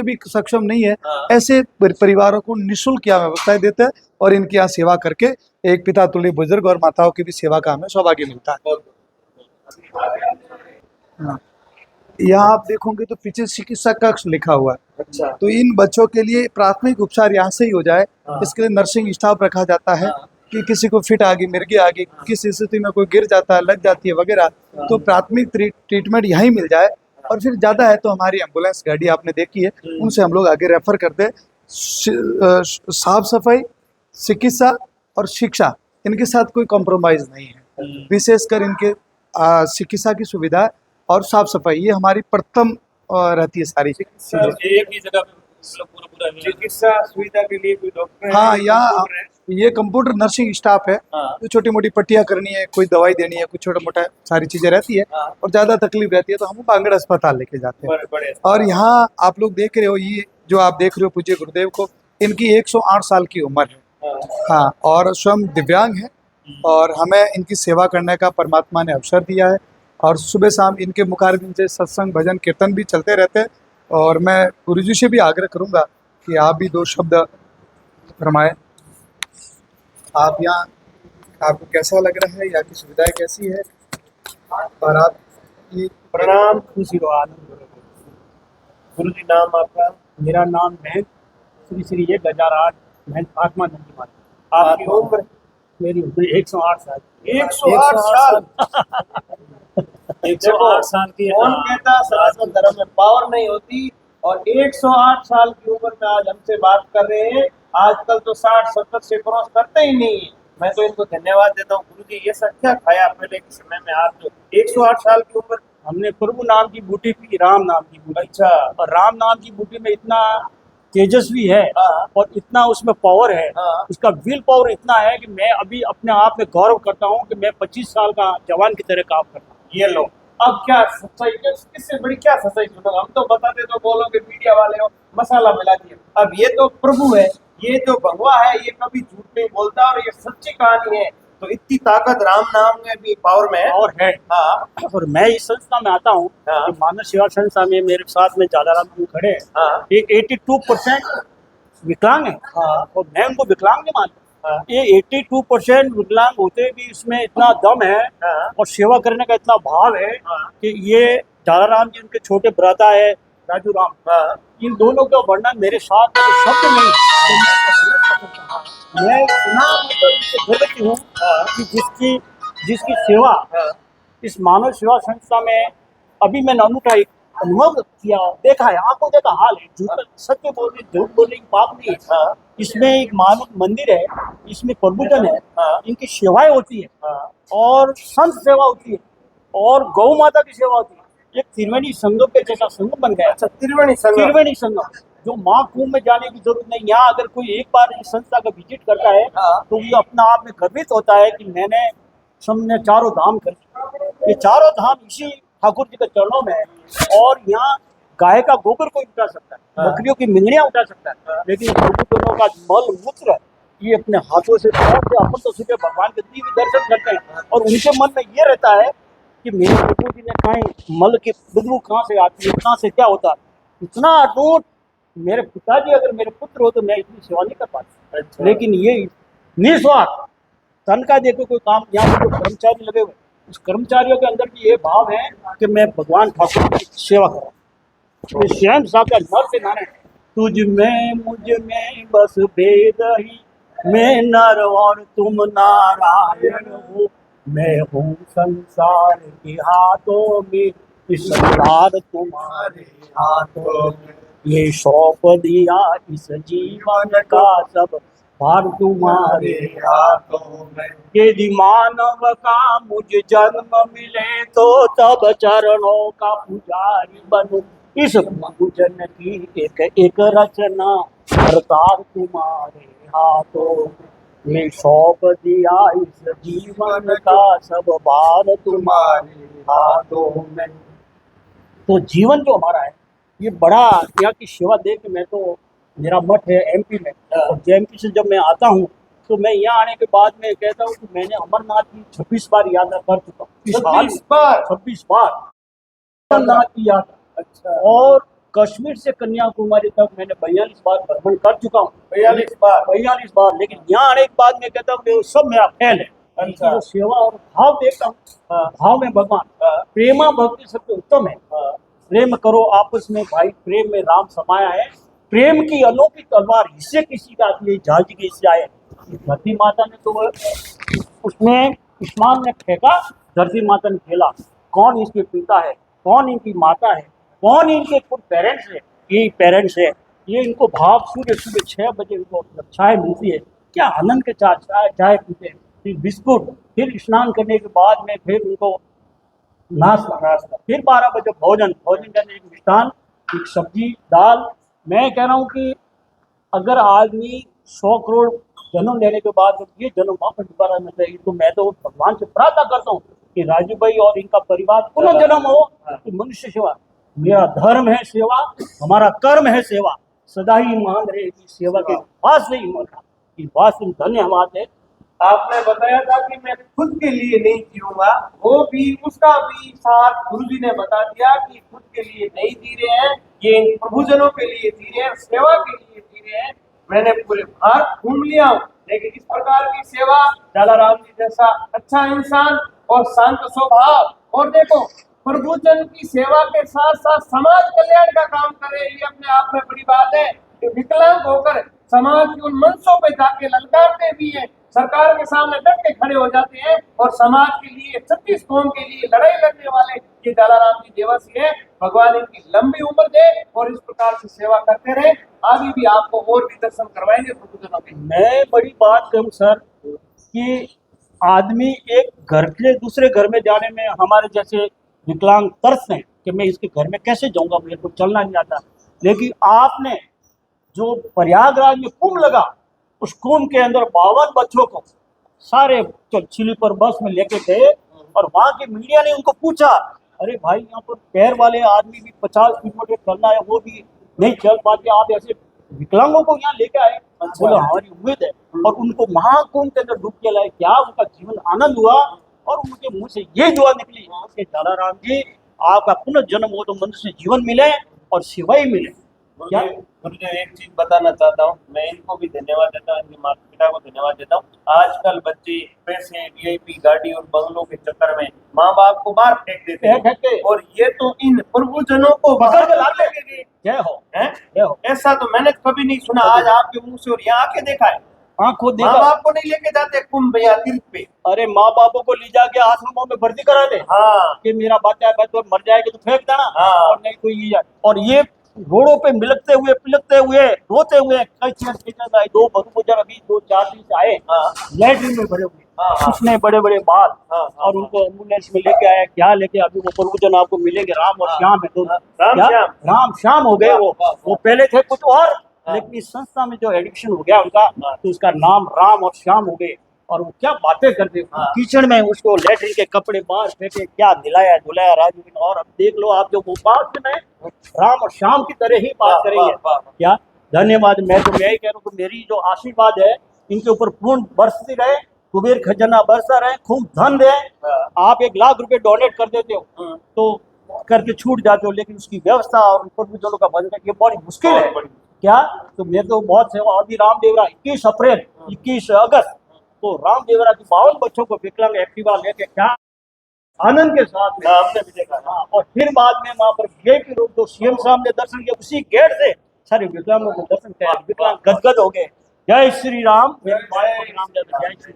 भी सक्षम नहीं है, ऐसे परिवारों को निःशुल्क यहाँ व्यवस्थाएं देते हैं और इनकी यहाँ सेवा करके एक पिता तुल्य बुजुर्ग और माताओं की भी सेवा का हमें सौभाग्य मिलता है। हाँ। यहाँ आप देखोगे तो पीछे चिकित्सा कक्ष लिखा हुआ है। अच्छा। तो इन बच्चों के लिए प्राथमिक उपचार यहाँ से ही हो जाए, इसके लिए नर्सिंग स्टाफ रखा जाता है कि किसी को फिट आ गई, मिर्गी आ गई, किस स्थिति में कोई गिर जाता है, लग जाती है वगैरह, तो प्राथमिक ट्रीटमेंट यहीं मिल जाए। और फिर ज़्यादा है तो हमारी एम्बुलेंस गाड़ी आपने देखी है, उनसे हम लोग आगे रेफर करते हैं। साफ सफाई, चिकित्सा और शिक्षा, इनके साथ कोई कॉम्प्रोमाइज़ नहीं है। विशेषकर इनके चिकित्सा की सुविधा और साफ सफाई, ये हमारी प्रथम रहती है सारी चीजें। एक ही जगह पे पूरा चिकित्सा सुविधा के लिए कोई डॉक्टर? हाँ, यहाँ ये कंप्यूटर नर्सिंग स्टाफ है। तो छोटी मोटी पट्टियाँ करनी है, कोई दवाई देनी है, कुछ छोटा मोटा सारी चीजें रहती है। और ज्यादा तकलीफ रहती है तो हम बांगड़ अस्पताल लेके जाते हैं। और यहाँ आप लोग देख रहे हो, ये जो आप देख रहे हो पूज्य गुरुदेव को, इनकी 108 साल की उम्र है। हाँ, और स्वयं दिव्यांग है और हमें इनकी सेवा करने का परमात्मा ने अवसर दिया है। और सुबह शाम इनके मुखारबिंद से सत्संग भजन कीर्तन भी चलते रहते हैं। और मैं गुरुजी से भी आग्रह करूंगा कि आप भी दो शब्द फरमाएं। आप यहाँ, आपको कैसा लग रहा है, यहाँ की सुविधाएं कैसी है? और आप ये प्रणाम, खुशी रो आनंद। गुरु जी, नाम आपका? मेरा नाम महंत श्री श्री ये गजाराज महंत आत्मानंद माता। आपकी उम्र? मेरी उम्र 108 साल। 108 साल? 108 साल की? कौन कहता सनातन धर्म में पावर नहीं होती? और 108 साल की उम्र में आज हमसे बात कर रहे हैं। आजकल तो 60-70 से क्रॉस करते ही नहीं है। मैं तो इनको धन्यवाद देता हूँ। गुरु जी, ये सब क्या खाया पहले के समय में? आप तो 108 साल की उम्र। हमने प्रभु नाम की बूटी पी, राम नाम की बूटी। अच्छा। और राम नाम की बूटी में इतना तेजस्वी है और इतना उसमें पावर है, उसका विल पावर इतना है कि मैं अभी अपने आप में गौरव करता हूँ कि मैं 25 साल का जवान की तरह काम करता हूँ। ये लो, अब क्या सच्चाई, किससे बड़ी क्या सच्चाई सुनो? हम तो बताते तो बोलोगे मीडिया वाले हो, मसाला मिला दिया। अब ये तो प्रभु है, ये जो भगवा है, ये कभी झूठ नहीं बोलता और ये सच्ची कहानी है। तो इतनी ताकत राम नाम में भी पावर में है। और है। हाँ। और मैं इस संस्था में आता हूँ, मानव सेवा संस्था में मेरे साथ में जालाराम जी खड़े हैं। ये 82% विकलांग है। और मैं उनको विकलांग नहीं मानता। ये 82% विकलांग होते भी इसमें इतना दम है और सेवा करने का इतना भाव है कि ये जालाराम जी, उनके छोटे भ्राता है राजू राम, इन दोनों का वर्णन मेरे साथ तो शब्द नहीं। मैं इतना हूँ कि जिसकी सेवा इस मानव सेवा संस्था में अभी मैंने अनुभव किया, देखा है, आंखों देखा हाल है। झूठ सत्य बोल रही, झूठ बोलने की बात नहीं है। इसमें एक मानव मंदिर है, इसमें प्रबुद्धन है, इनकी सेवाएं होती है और संत सेवा होती है और गौ माता की सेवा होती है। एक त्रिवेणी संगम के जैसा संगम बन गया। अच्छा, त्रिवेणी संगम जो महाकुंभ में जाने की जरूरत नहीं। यहाँ अगर कोई एक बार इस संस्था का विजिट करता है तो वो अपना आप में गर्वित होता है कि मैंने सबने चारों धाम कर, ये चारों धाम इसी ठाकुर जी के चरणों में है। और यहाँ गाय का गोबर कोई उठा सकता है, बकरियों की मिंगड़ियाँ उठा सकता है, लेकिन प्रभुजनों का मल मूत्र ये अपने हाथों से अपन तो सीधे भगवान के दिव्य दर्शन करते हैं। और उनके मन में ये रहता है कि मेरे प्रभु जी ने कहा मल की बदबू कहाँ से आती है, कहाँ से क्या होता है। इतना अटूट मेरे पिताजी अगर मेरे पुत्र हो तो मैं इतनी सेवा नहीं कर पाती। अच्छा। लेकिन ये निस्वार्थ तन का देखो कोई काम, यहाँ पर जो कर्मचारी लगे हुए, उस कर्मचारियों के अंदर भी ये भाव है कि मैं भगवान ठाकुर की सेवा करूँ। ये स्वयं साकार नर से नारायण, तुझ में मुझ में बस भेद ही, मैं नर और तुम नारायण हो। मैं हूँ संसार के हाथों में, इस संसार तुम्हारे हाथों में। ये सौंप दिया इस जीवन का सब भार तुम्हारे हाथों में। यदि मानव का मुझे जन्म मिले तो तब चरणों का पुजारी बनूं। इस पूजन की एक एक रचना सरकार तुम्हारे हाथों में। ये सौंप दिया इस जीवन का सब भार तुम्हारे हाथों में। तो जीवन जो हमारा है ये बड़ा, यहाँ की सेवा देख के मैं तो, मेरा मठ है एमपी में, और एमपी से जब मैं आता हूँ तो मैं यहाँ आने के बाद में कहता हूँ कि मैंने अमरनाथ की 26 बार यात्रा कर चुका हूँ। 26 बार? 26 बार अमरनाथ की यात्रा। अच्छा। और कश्मीर से कन्याकुमारी तक मैंने 42 बार भ्रमण कर चुका हूँ। 42 बार। 42 बार। लेकिन यहाँ आने के बाद मैं कहता हूँ कि सब मेरा फैल है। अच्छा। जो सेवा और भाव देखता हूँ, हाँ। भाव में भगवान, हाँ। प्रेमा भक्ति सबसे उत्तम है। हाँ। प्रेम करो आपस में भाई, प्रेम में राम समाया है। प्रेम की अनोखी तलवार हिस्से किसी का आती है, झांझी के हिस्से आए। धरती माता ने तो उसमें स्नान में फेंका, धरती माता ने खेला, कौन इसके पिता है, कौन इनकी माता है, कौन इनके खुद पेरेंट्स है, यही पेरेंट्स है। ये इनको भाव सुबह सुबह 6 बजे इनको चाय मिलती है, क्या आनंद के चाय पीते हैं, फिर बिस्कुट, फिर स्नान करने के बाद में फिर उनको नाश्ता, फिर 12 बजे भोजन करने एक मिष्ठान, एक सब्जी दाल। मैं कह रहा हूँ कि अगर आदमी 100 करोड़ जन्म लेने के बाद जब ये जन्म वापस दोबारा आना चाहिए, तो मैं तो भगवान से प्रार्थना करता हूँ कि राजू भाई और इनका परिवार पुनः जन्म हो कि मनुष्य सेवा। मेरा धर्म है सेवा, हमारा कर्म है सेवा, सदा ही मान रहेगी सेवा के पास नहीं मरना। इस बात से धन्यवाद है। आपने बताया था कि मैं खुद के लिए नहीं जीऊंगा, वो भी उसका भी साथ गुरुजी ने बता दिया कि खुद के लिए नहीं जी रहे हैं, ये इन प्रभुजनों के लिए जी रहे हैं, सेवा के लिए जी रहे हैं। मैंने पूरे भारत घूम लिया हूँ, लेकिन इस प्रकार की सेवा, जलाराम जी जैसा अच्छा इंसान और शांत स्वभाव, और देखो प्रभुजन की सेवा के साथ साथ समाज कल्याण का काम करे, ये अपने आप में बड़ी बात है कि विकलांग होकर समाज की उन मंचों पे जाके ललकारते भी हैं, सरकार के सामने डट के खड़े हो जाते हैं और समाज के लिए 36 कौम के लिए लड़ाई लड़ने वाले ये जलाराम जी देवासी है। भगवान इनकी लंबी उम्र दे और इस प्रकार से सेवा करते रहे। आगे भी आपको और भी दर्शन करवाएंगे प्रभुजनों के। मैं बड़ी बात कहूँ सर कि आदमी एक घर से दूसरे घर में जाने में हमारे जैसे विकलांग तरसते हैं कि मैं इसके घर में कैसे जाऊंगा, मेरे को चलना नहीं आता। लेकिन आपने जो प्रयागराज में कुंभ लगा, उस कुंभ के अंदर 52 बच्चों को सारे स्लीपर बस में लेके गए और वहां की मीडिया ने उनको पूछा, अरे भाई यहाँ पर पैर वाले आदमी भी 50 किलोमीटर चलना है, वो भी नहीं चल पाते, आप ऐसे विकलांगों को यहाँ लेके आए। बोला हमारी उम्मीद है, और उनको महाकुंभ के अंदर डूब के लाए। क्या उनका जीवन आनंद हुआ, और उनके मुंह से ये दुआ निकली कि जलाराम जी आपका पुनर्जन्म हो तो मनुष्य जीवन मिले और सेवाई मिले। क्या मुझे एक चीज बताना चाहता हूँ, मैं इनको भी धन्यवाद देता हूँ, इनके माता पिता को धन्यवाद देता हूँ। आजकल बच्चे पैसे, वीआईपी गाड़ी और बंगलों के चक्कर में माँ बाप को बाहर फेंक देते हैं, और ये तो इन प्रभुजनों को बाहर के ला लेके गए। जय हो, हैं? जय हो। ऐसा तो मैंने कभी नहीं सुना, आज आपके मुंह से और यहाँ आके देखा है। आंखों माँ देखा। बाप को नहीं लेके जाते कुंभ या तीर्थ पे। अरे माँ बापों को ले जाके आश्रमों में भर्ती करा दे हाँ कि मेरा बच्चा है तो मर जाएगा तो फेंक देना, हाँ। और नहीं कोई ये जाए। और ये रोडों पे मिलकते हुए, पिलकते हुए, रोते हुए कई चीज आए। 2 बदबूजर अभी 2-4 दिन से आए, हाँ। लैट्रिन में भरे हुए, हाँ। इतने बड़े बड़े बाल, हाँ। और उनको एम्बुलेंस में लेके आया। क्या लेके, अभी वो प्रभुजन आपको मिलेंगे, राम और श्याम है, तो राम श्याम हो गए। वो पहले थे कुछ और, लेकिन इस संस्था में जो एडिक्शन हो गया उनका, तो उसका नाम राम और श्याम हो गए। और वो क्या बातें करते, कीचड़ में उसको लैट्रिन के कपड़े बाहर फेंके, क्या दिलाया धुलाया राजू। और अब देख लो आप, जो वो बात में राम और श्याम की तरह ही बात करेंगे। क्या धन्यवाद। मैं तो यही कह रहा हूँ कि मेरी जो आशीर्वाद है इनके ऊपर पूर्ण बरसती रहे, कुबेर खजाना बरसता रहे, खूब धन दे। आप 1 लाख रुपए डोनेट कर देते हो तो करके छूट जाते हो, लेकिन उसकी व्यवस्था और प्रभुजनों का बजट ये बड़ी मुश्किल है। क्या तो मैं तो बहुत सेवा। अभी रामदेवरा 21 अप्रैल 21 अगस्त तो रामदेवरा की 52 बच्चों को विकलांग एक्टिवा लेके क्या आनंद के साथ में हमने भी देखा। हाँ, और फिर बाद में वहां पर वीआईपी रोड तो सीएम साहब ने दर्शन किया, उसी गेट से सारे विकलांगों को दर्शन किया, विकलांग गदगद हो गए। जय श्री राम। जय श्री